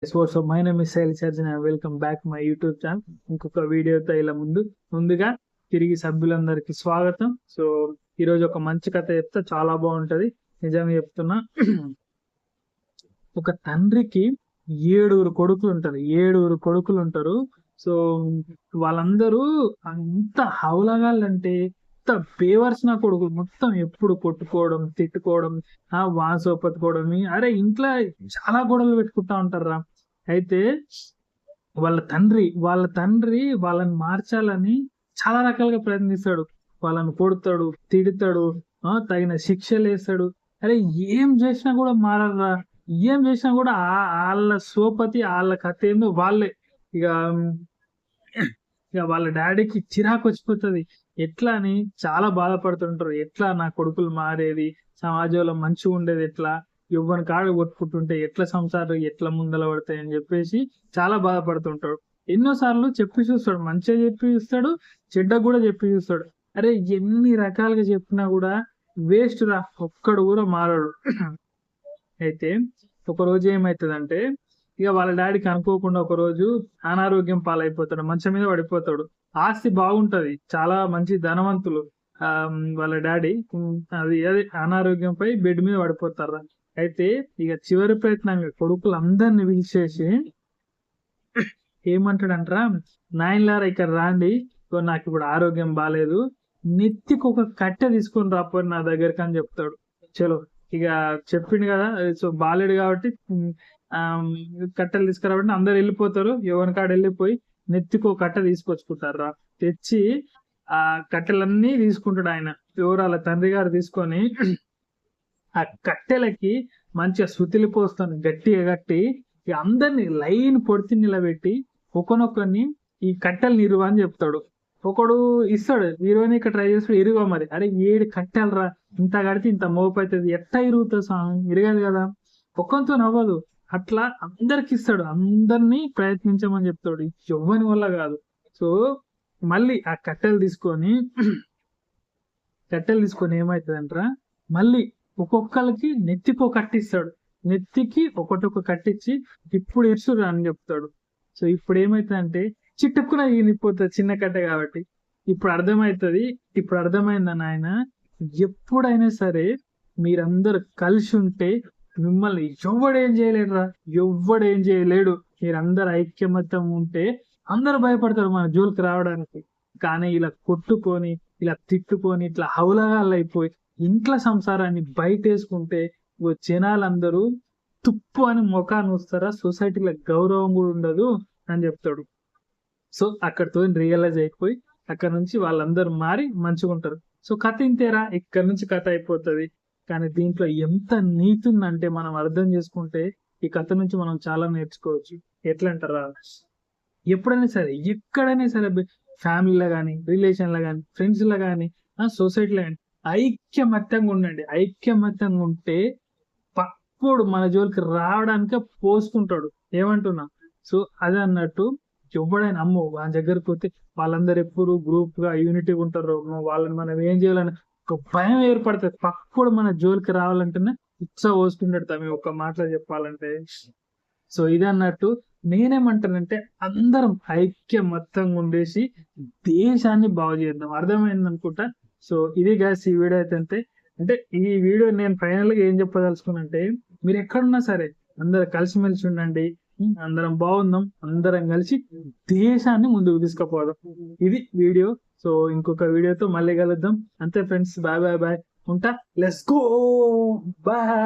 So my name is Shail Charjan and welcome back my YouTube channel. ఇంకొక వీడియోతో ఇలా ముందుగా తిరిగి సభ్యులందరికీ స్వాగతం. సో ఈరోజు ఒక మంచి కథ చెప్తే చాలా బాగుంటది, నిజంగా చెప్తున్నా. ఒక తండ్రికి ఏడుగురు కొడుకులు ఉంటారు. సో వాళ్ళందరూ అంత హౌలగాళ్ళంటే అంత బేవర్స్ నా కొడుకులు. మొత్తం ఎప్పుడు కొట్టుకోవడం, తిట్టుకోవడం, వాసోపతుకోవడం. అరే ఇంట్లో చాలా గొడవలు పెట్టుకుంటా ఉంటారా. అయితే వాళ్ళ తండ్రి వాళ్ళని మార్చాలని చాలా రకాలుగా ప్రయత్నిస్తాడు. వాళ్ళని కొడతాడు, తిడతాడు, తగిన శిక్షలు వేస్తాడు. అరే ఏం చేసినా కూడా మారరా. ఏం చేసినా కూడా వాళ్ళ సోపతి, వాళ్ళ కథ ఏందో వాళ్ళే. ఇక ఇక వాళ్ళ డాడీకి చిరాకు వచ్చిపోతుంది. ఎట్లా అని చాలా బాధపడుతుంటారు. ఎట్లా నా కొడుకులు మారేది, సమాజంలో మంచిగా ఉండేది ఎట్లా, ఎవ్వని కాడు కొట్టుకుంటుంటే ఎట్లా సంసారం ఎట్లా ముందల పడతాయి అని చెప్పేసి చాలా బాధపడుతుంటాడు. ఎన్నోసార్లు చెప్పి చూస్తాడు, మంచిగా చెప్పి చూస్తాడు, చెడ్డ కూడా చెప్పి చూస్తాడు. అరే ఎన్ని రకాలుగా చెప్పినా కూడా వేస్ట్ రా, ఒక్కడు కూడా మారడు. అయితే ఒక రోజు ఏమైతుందంటే, ఇక వాళ్ళ డాడీకి అనుకోకుండా ఒక రోజు అనారోగ్యం పాలైపోతాడు, మంచం మీద పడిపోతాడు. ఆస్తి బాగుంటది, చాలా మంచి ధనవంతులు. వాళ్ళ డాడీ అది అనారోగ్యంపై బెడ్ మీద పడిపోతారు. అయితే ఇక చివరి ప్రయత్నంగా కొడుకులందరిని పిలిచేసి ఏమంటాడంటరా, నాయనలారా ఇక్కడ రాండి, నాకు ఇప్పుడు ఆరోగ్యం బాగాలేదు, నెత్తికి ఒక కట్టె తీసుకొని రాపోయి నా దగ్గరికి అని చెప్తాడు. చలో ఇక చెప్పిండు కదా, సో బాలేడు కాబట్టి కట్టెలు తీసుకురాబట్టి అందరు వెళ్ళిపోతారు. ఎవరి కాడ వెళ్ళిపోయి నెత్తికో కట్టె తీసుకొచ్చుకుంటారా. తెచ్చి ఆ కట్టెలన్నీ తీసుకుంటాడు ఆయన. ఎవరు వాళ్ళ తండ్రి గారు తీసుకొని ఆ కట్టెలకి మంచిగా సుతిలి పోస్తాను గట్టిగా కట్టి అందరిని లైన్ పొడిచి నిలబెట్టి ఒకనొక్కరిని ఈ కట్టెలు ఇరువ అని చెప్తాడు. ఒకడు ఇస్తాడు, ఇరువని ఇక్కడ ట్రై చేస్తాడు, ఇరువ. మరి అరే 7 కట్టెలరా, ఇంత కడితే ఇంత మోపు అవుతుంది, ఎట్లా ఇరుగుతుంది స్వామి, ఇరగదు కదా, ఒక్కంతో నవ్వదు. అట్లా అందరికి ఇస్తాడు, అందరినీ ప్రయత్నించమని చెప్తాడు. ఎవ్వని వల్ల కాదు. సో మళ్ళీ ఆ కట్టెలు తీసుకొని ఏమవుతుందంటారా, మళ్ళీ ఒక్కొక్కరికి నెత్తికి ఒక కట్టిస్తాడు. నెత్తికి ఒకటొక కట్టించి ఇప్పుడు ఇరుసురు అని చెప్తాడు. సో ఇప్పుడు ఏమైతుందంటే చిట్టుక్కున ఈనిపోతుంది, చిన్న కట్టె కాబట్టి. ఇప్పుడు అర్థమైందని ఆయన, ఎప్పుడైనా సరే మీరందరు కలిసి ఉంటే మిమ్మల్ని ఎవ్వడేం చేయలేడు. మీరందరు ఐక్యమత్యం ఉంటే అందరు భయపడతారు మన జోలికి రావడానికి. కానీ ఇలా కొట్టుకొని, ఇలా తిట్టుకొని, ఇట్లా హౌలగాళ్ళు అయిపోయి ఇంట్లో సంసారాన్ని బయటేసుకుంటే జనాలందరూ తుప్పు అని ముఖాన్ని వస్తారా, సొసైటీలో గౌరవం కూడా ఉండదు అని చెప్తాడు. సో అక్కడితో రియలైజ్ అయిపోయి అక్కడ నుంచి వాళ్ళందరూ మారి మంచిగా ఉంటారు. సో కథ ఇంతేరా, ఇక్కడ నుంచి కథ అయిపోతుంది. కానీ దీంట్లో ఎంత నీతి ఉందంటే మనం అర్థం చేసుకుంటే ఈ కథ నుంచి మనం చాలా నేర్చుకోవచ్చు. ఎట్లా అంటారా, ఎప్పుడైనా సరే ఎక్కడైనా సరే ఫ్యామిలీలో కానీ, రిలేషన్లో కానీ, ఫ్రెండ్స్లో కానీ, సొసైటీలో కానీ ఐక్యమత్యంగా ఉండండి. ఐక్యమత్యంగా ఉంటే పప్పుడు మన జోలికి రావడానికే పోసుకుంటాడు. ఏమంటున్నా, సో అదే అన్నట్టు ఎవడైనా అమ్మో వాళ్ళ దగ్గరకు పోతే వాళ్ళందరూ ఎప్పుడు గ్రూప్ గా యూనిటీగా ఉంటారు, వాళ్ళని మనం ఏం చేయాలని ఒక భయం ఏర్పడుతుంది. పప్పుడు మన జోలికి రావాలంటేనే ఉత్సాహం పోసుకుంటాడు తమ ఒక మాటలో చెప్పాలంటే. సో ఇది అన్నట్టు నేనేమంటానంటే అందరం ఐక్యమత్యంగా ఉండేసి దేశాన్ని బాగు చేద్దాం. అర్థమైంది అనుకుంటా. సో ఇది గాయస్ ఈ వీడియో అయితే అంటే ఈ వీడియో నేను ఫైనల్ గా ఏం చెప్పదలుచుకున్నంటే, మీరు ఎక్కడున్నా సరే అందరు కలిసిమెలిసి ఉండండి, అందరం బాగుందాం, అందరం కలిసి దేశాన్ని ముందుకు తీసుకుపోదాం. ఇది వీడియో. సో ఇంకొక వీడియోతో మళ్ళీ కలుద్దాం. అంతే ఫ్రెండ్స్, బాయ్ ఉంటా. Let's go, bye.